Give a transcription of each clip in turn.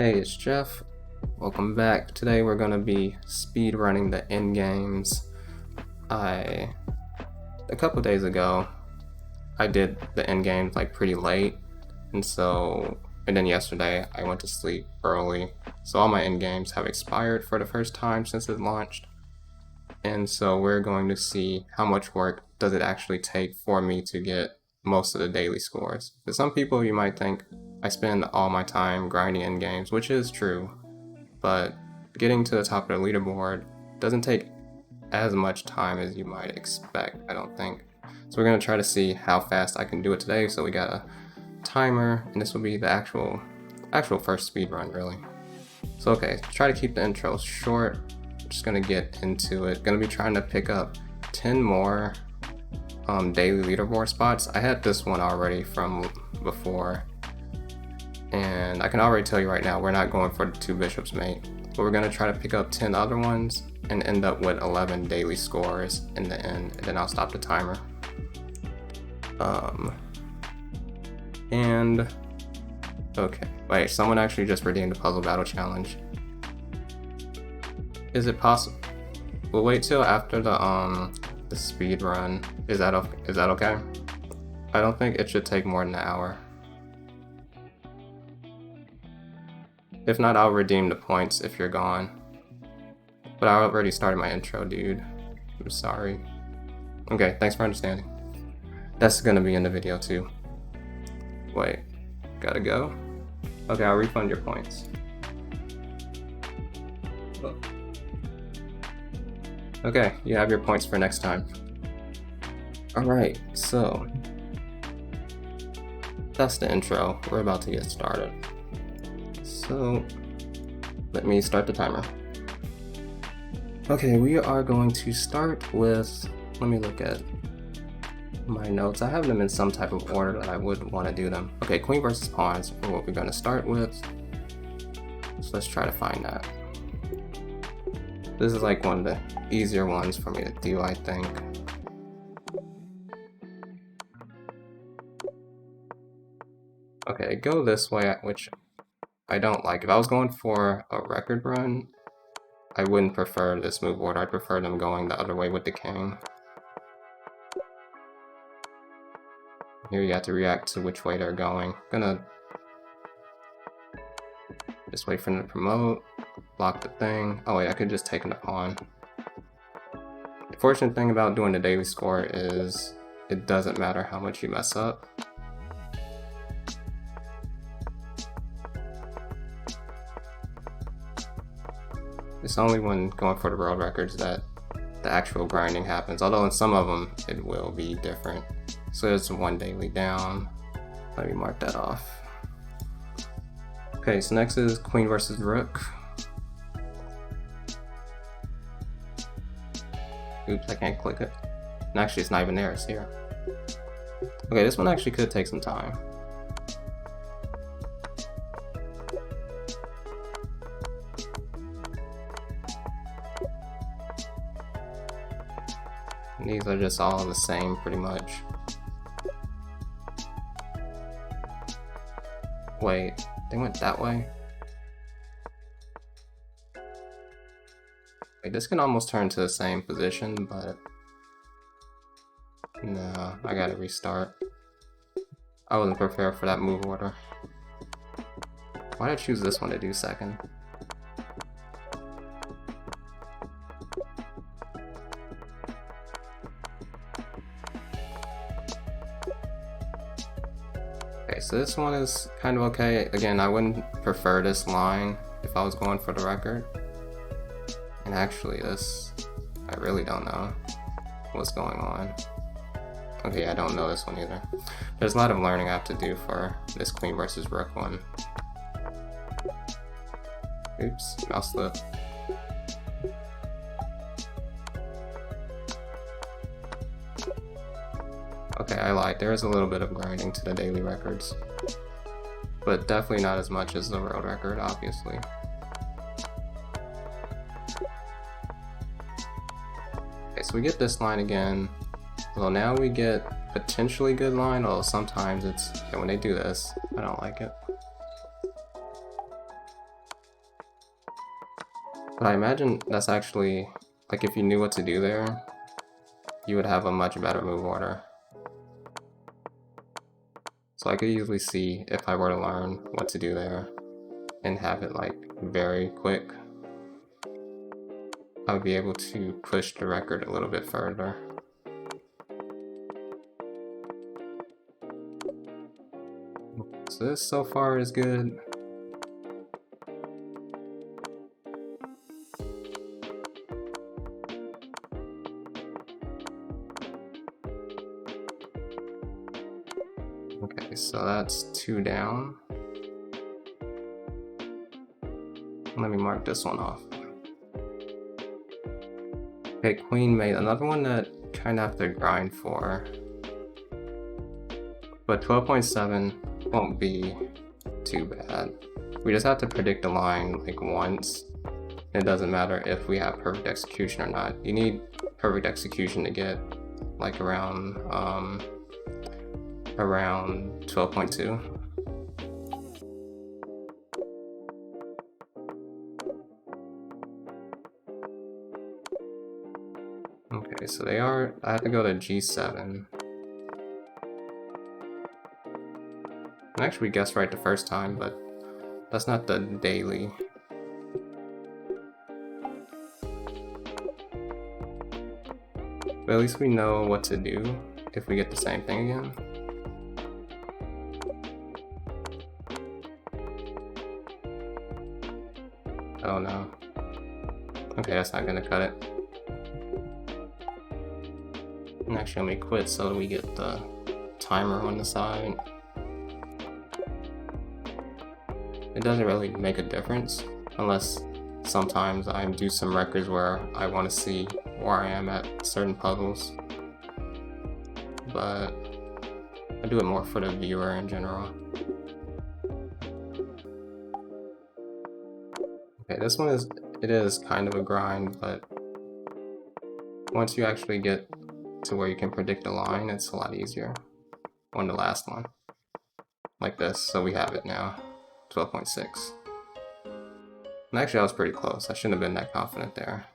Hey, it's Jeff. Welcome back. Today we're going to be speed running the Endgames. A couple days ago, I did the Endgames like pretty late, and then yesterday I went to sleep early, so all my Endgames have expired for the first time since it launched. And so we're going to see how much work does it actually take for me to get most of the daily scores. For some people, you might think I spend all my time grinding Endgames, which is true, but getting to the top of the leaderboard doesn't take as much time as you might expect, I don't think. So we're going to try to see how fast I can do it today. So we got a timer, and this will be the actual first speed run, really. So okay, try to keep the intro short. Just gonna get into it. Gonna be trying to pick up 10 more daily leaderboard spots. I had this one already from before, and I can already tell you right now we're not going for the 2 bishops mate, but we're gonna try to pick up 10 other ones and end up with 11 daily scores in the end, and then I'll stop the timer. And okay, wait, someone actually just redeemed the puzzle battle challenge. Is it possible? We'll wait till after the speed run. Is that okay? I don't think it should take more than an hour. If not, I'll redeem the points if you're gone. But I already started my intro, dude. I'm sorry. Okay, thanks for understanding. That's gonna be in the video too. Wait, gotta go? Okay, I'll refund your points. Oh. Okay, you have your points for next time. Alright, so that's the intro. We're about to get started. So let me start the timer. Okay, we are going to start with, let me look at my notes. I have them in some type of order that I would want to do them. Okay, queen versus pawns are what we're going to start with. So let's try to find that. This is like one of the easier ones for me to do, I think. Okay, go this way, which I don't like. If I was going for a record run, I wouldn't prefer this move order. I'd prefer them going the other way with the king. Here you have to react to which way they're going. Gonna just wait for them to promote, block the thing. Oh wait, I could just take the pawn. The fortunate thing about doing the daily score is it doesn't matter how much you mess up. It's only when going for the world records that the actual grinding happens, although in some of them it will be different. So there's 1 daily down. Let me mark that off. Okay, so next is queen versus rook. Oops, I can't click it. And actually it's not even there, it's here. Okay, this one actually could take some time. And these are just all the same pretty much. Wait, they went that way? Wait, this can almost turn to the same position, but no, I gotta restart. I wasn't prepared for that move order. Why did I choose this one to do second? Okay, so this one is kind of okay. Again, I wouldn't prefer this line if I was going for the record. And actually this, I really don't know what's going on. Okay, I don't know this one either. There's a lot of learning I have to do for this queen versus rook one. Oops, mouse slip. Okay, I lied. There is a little bit of grinding to the daily records, but definitely not as much as the world record, obviously. Okay, so we get this line again. Well, now we get potentially good line, although sometimes it's, when they do this, I don't like it. But I imagine that's actually, like, if you knew what to do there, you would have a much better move order. So I could easily see if I were to learn what to do there and have it like very quick, I would be able to push the record a little bit further. So this so far is good. Okay, so that's 2 down. Let me mark this one off. Okay, queen mate, another one that kind of have to grind for. But 12.7 won't be too bad. We just have to predict the line like once. It doesn't matter if we have perfect execution or not. You need perfect execution to get like around 12.2. Okay, so I have to go to G7. I actually guessed right the first time, but that's not the daily. But at least we know what to do if we get the same thing again. Oh no. Okay, that's not gonna cut it. And actually, let me quit so we get the timer on the side. It doesn't really make a difference unless sometimes I do some records where I want to see where I am at certain puzzles. But I do it more for the viewer in general. Okay, this one is kind of a grind, but once you actually get to where you can predict a line, it's a lot easier on the last one. Like this, so we have it now, 12.6. And actually I was pretty close, I shouldn't have been that confident there.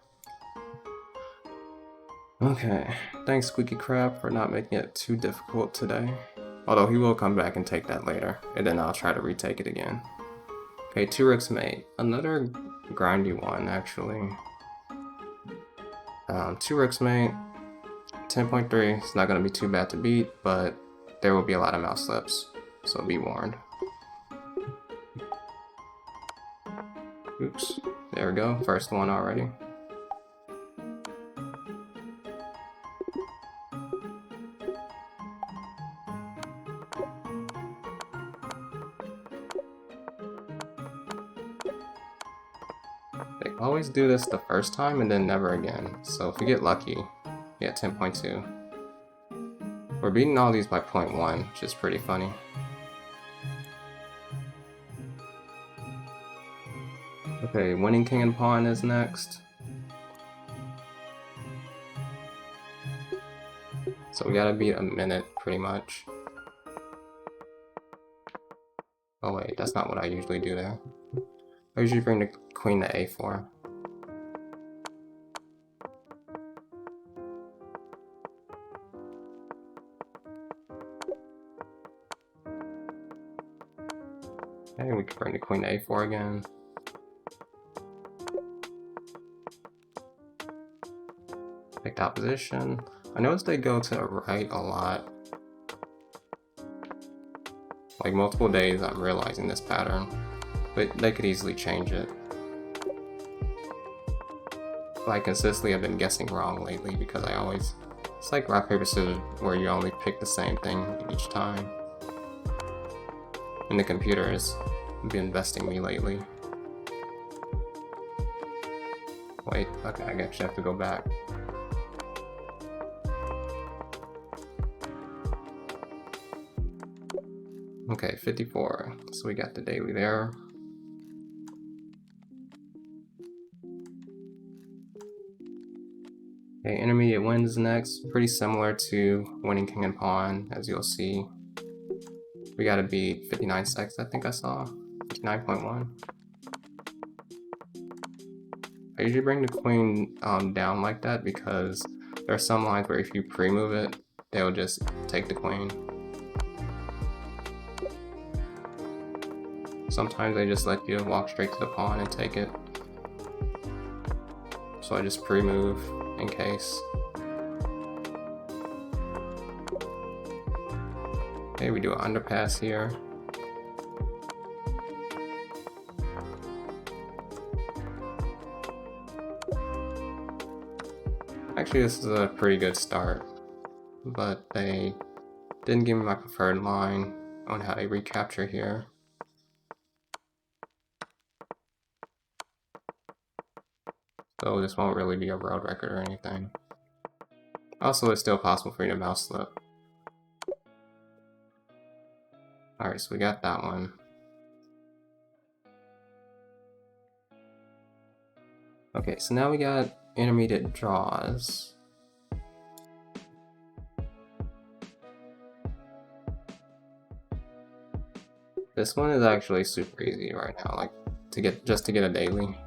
Okay, thanks Squeaky Crab for not making it too difficult today. Although he will come back and take that later, and then I'll try to retake it again. Okay, 2 rooks mate. Another grindy one, actually. 2 rooks mate. 10.3, it's not going to be too bad to beat, but there will be a lot of mouse slips, so be warned. Oops, there we go, first one already. They always do this the first time and then never again, so if we get lucky, yeah, 10.2. We're beating all these by 0.1, which is pretty funny. Okay, winning king and pawn is next. So we gotta beat a minute, pretty much. Oh wait, that's not what I usually do there. I usually bring the queen to a4. Okay, we can bring the queen to a4 again. Pick top position. I noticed they go to the right a lot. Like multiple days I'm realizing this pattern, but they could easily change it. But I consistently have been guessing wrong lately because it's like rock, paper, scissors where you only pick the same thing each time. And the computer has been besting me lately. Wait, okay, I actually have to go back. Okay, 54, so we got the daily there. Okay, intermediate wins next, pretty similar to winning king and pawn, as you'll see. We gotta beat 59 seconds, I think I saw, 59.1. I usually bring the queen down like that because there are some lines where if you pre-move it, they'll just take the queen. Sometimes they just let you walk straight to the pawn and take it. So I just pre-move in case. Okay, we do an underpass here. Actually, this is a pretty good start, but they didn't give me my preferred line on how to recapture here. So this won't really be a world record or anything. Also, it's still possible for you to mouse slip. Alright, so we got that one. Okay, so now we got intermediate draws. This one is actually super easy right now, like just to get a daily.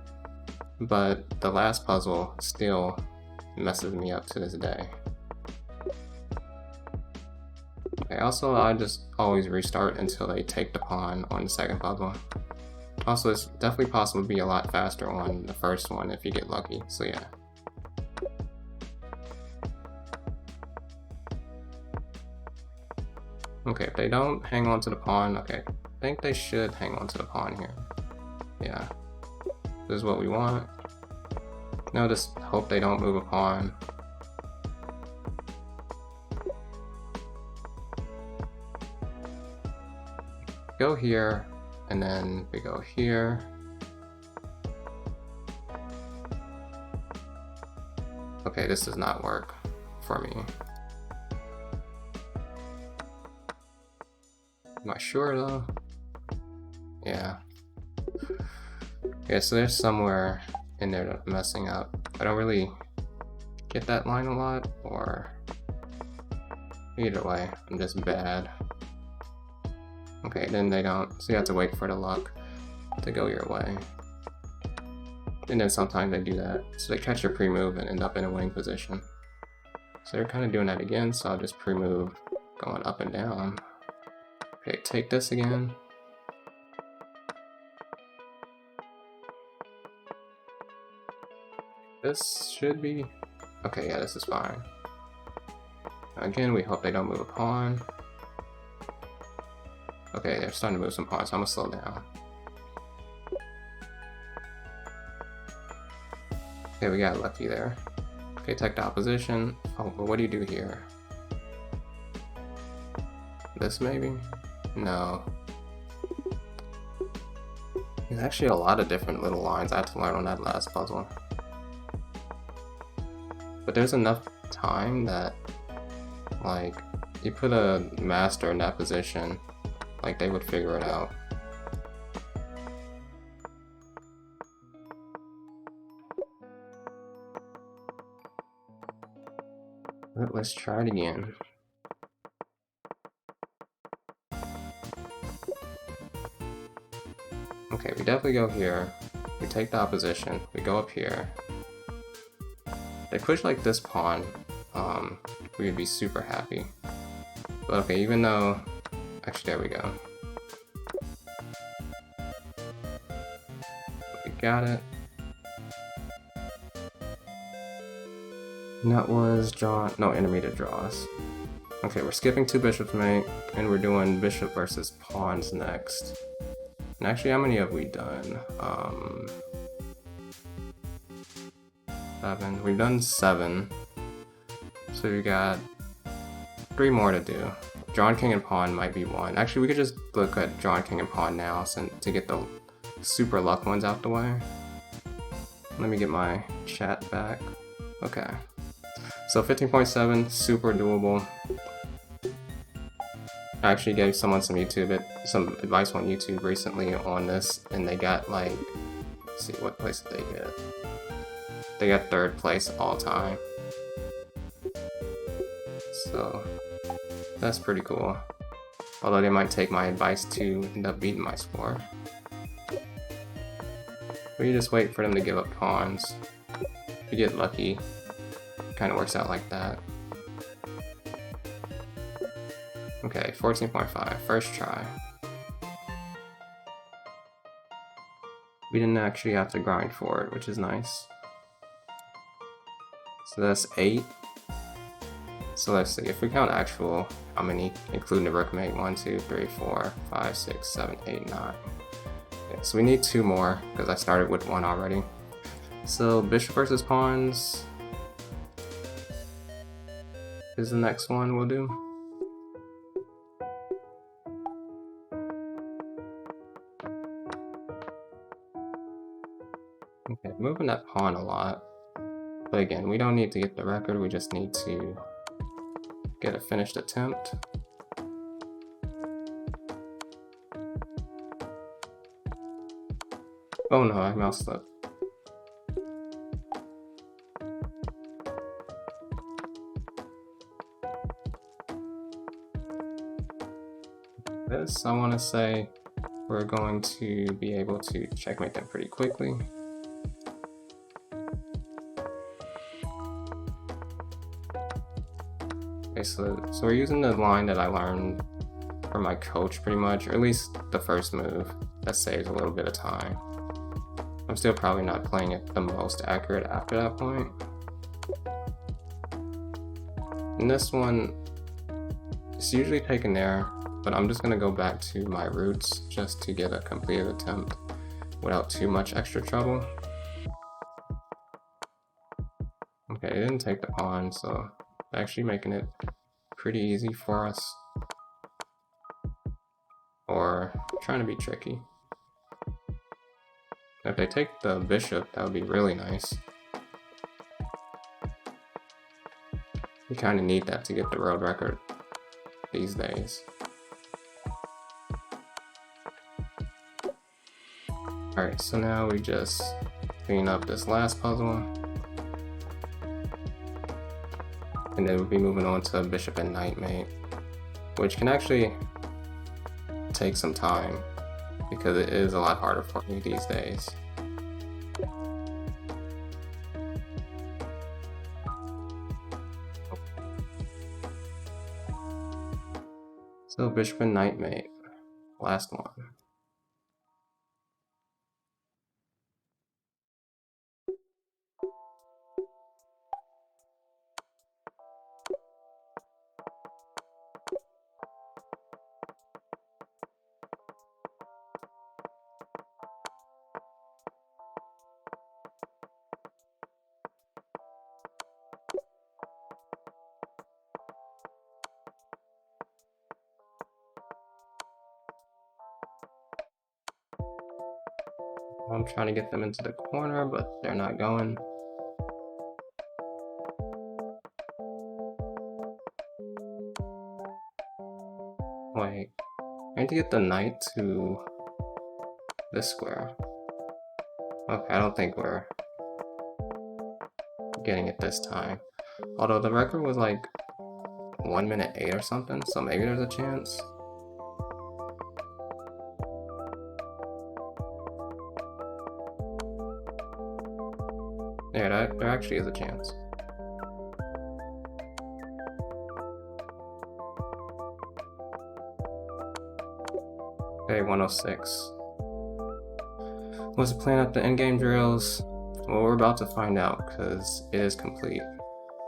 But the last puzzle still messes me up to this day. Okay, also I just always restart until they take the pawn on the second puzzle. Also, it's definitely possible to be a lot faster on the first one if you get lucky, so yeah. Okay, if they don't hang on to the pawn, okay, I think they should hang on to the pawn here. Yeah, this is what we want. Now just hope they don't move a pawn. Go here, and then we go here. Okay, this does not work for me. Am I sure though? Yeah. Okay, so there's somewhere in there that I'm messing up. I don't really get that line a lot, or either way, I'm just bad. Okay, then they don't, so you have to wait for the luck to go your way. And then sometimes they do that, so they catch your pre-move and end up in a winning position. So they're kind of doing that again, so I'll just pre-move going up and down. Okay, take this again. This should be... Okay, yeah, this is fine. Again, we hope they don't move a pawn. Okay, they're starting to move some pawns, so I'm gonna slow down. Okay, we got lucky there. Okay, take the opposition. Oh, but what do you do here? This maybe? No. There's actually a lot of different little lines I had to learn on that last puzzle. But there's enough time that, like, you put a master in that position, like, they would figure it out. But let's try it again. Okay, we definitely go here. We take the opposition. We go up here. They push like this pawn. We would be super happy. But okay, even though... Actually, there we go. We got it. And that was draw... No, intermediate draws. Okay, we're skipping 2 bishops mate, and we're doing bishop versus pawns next. And actually, how many have we done? 7. We've done 7. So we got 3 more to do. Drawn king and pawn might be one. Actually, we could just look at drawn king and pawn now to get the super luck ones out the way. Let me get my chat back. Okay. So 15.7, super doable. I actually gave someone some advice on YouTube recently on this, and they got like, let's see, what place did they get? They got 3rd place all time. So that's pretty cool. Although they might take my advice to end up beating my score. We just wait for them to give up pawns. If you get lucky, kind of works out like that. Okay, 14.5, first try. We didn't actually have to grind for it, which is nice. So that's 8. So let's see, if we count actual, how many, including the rookmate? 1, 2, 3, 4, 5, 6, 7, 8, 9. Okay, so we need 2 more, because I started with 1 already. So bishop versus pawns is the next one we'll do. Okay, moving that pawn a lot. But again, we don't need to get the record, we just need to get a finished attempt. Oh no, I mouse slipped. This, I want to say, we're going to be able to checkmate them pretty quickly. Okay, so we're using the line that I learned from my coach pretty much, or at least the first move. That saves a little bit of time. I'm still probably not playing it the most accurate after that point. And this one, it's usually taken there, but I'm just gonna go back to my roots just to get a completed attempt without too much extra trouble. Okay, it didn't take the pawn, so actually making it pretty easy for us. Or trying to be tricky. If they take the bishop, that would be really nice. You kind of need that to get the world record these days. Alright, so now we just clean up this last puzzle. And then we'll be moving on to bishop and knight mate, which can actually take some time because it is a lot harder for me these days. So bishop and knight mate, last one. I'm trying to get them into the corner, but they're not going. Wait, I need to get the knight to this square. Okay, I don't think we're getting it this time. Although the record was like 1 minute 8 or something, so maybe there's a chance. Yeah, there actually is a chance. Okay, 106. Was the plan at the endgame drills? Well, we're about to find out because it is complete.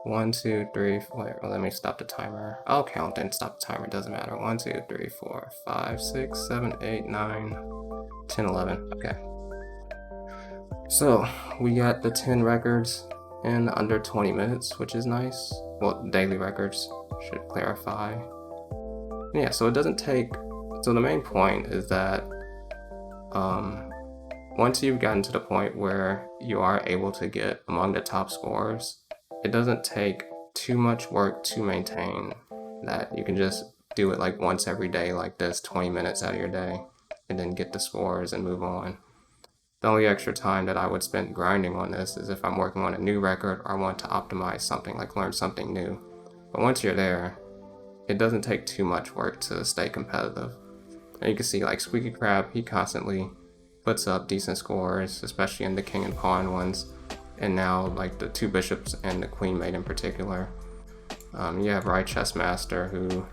1, 2, 3, wait, let me stop the timer. I'll count and stop the timer, it doesn't matter. 1, 2, 3, 4, 5, 6, 7, 8, 9, 10, 11. Okay. So, we got the 10 records in under 20 minutes, which is nice. Well, daily records, should clarify. Yeah, so it doesn't take... So the main point is that once you've gotten to the point where you are able to get among the top scorers, it doesn't take too much work to maintain that. You can just do it like once every day like this, 20 minutes out of your day, and then get the scores and move on. The only extra time that I would spend grinding on this is if I'm working on a new record or I want to optimize something, like learn something new. But once you're there, it doesn't take too much work to stay competitive. And you can see like Squeaky Crab, he constantly puts up decent scores, especially in the king and pawn ones, and now like the 2 bishops and the queen mate in particular. You have Right Chess Master, who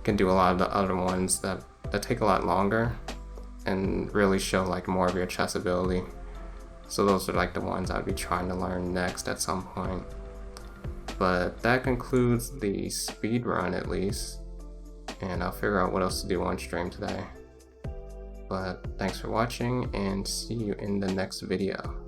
can do a lot of the other ones that take a lot longer and really show like more of your chess ability. So those are like the ones I'd be trying to learn next at some point. But that concludes the speed run, at least, and I'll figure out what else to do on stream today. But thanks for watching, and see you in the next video.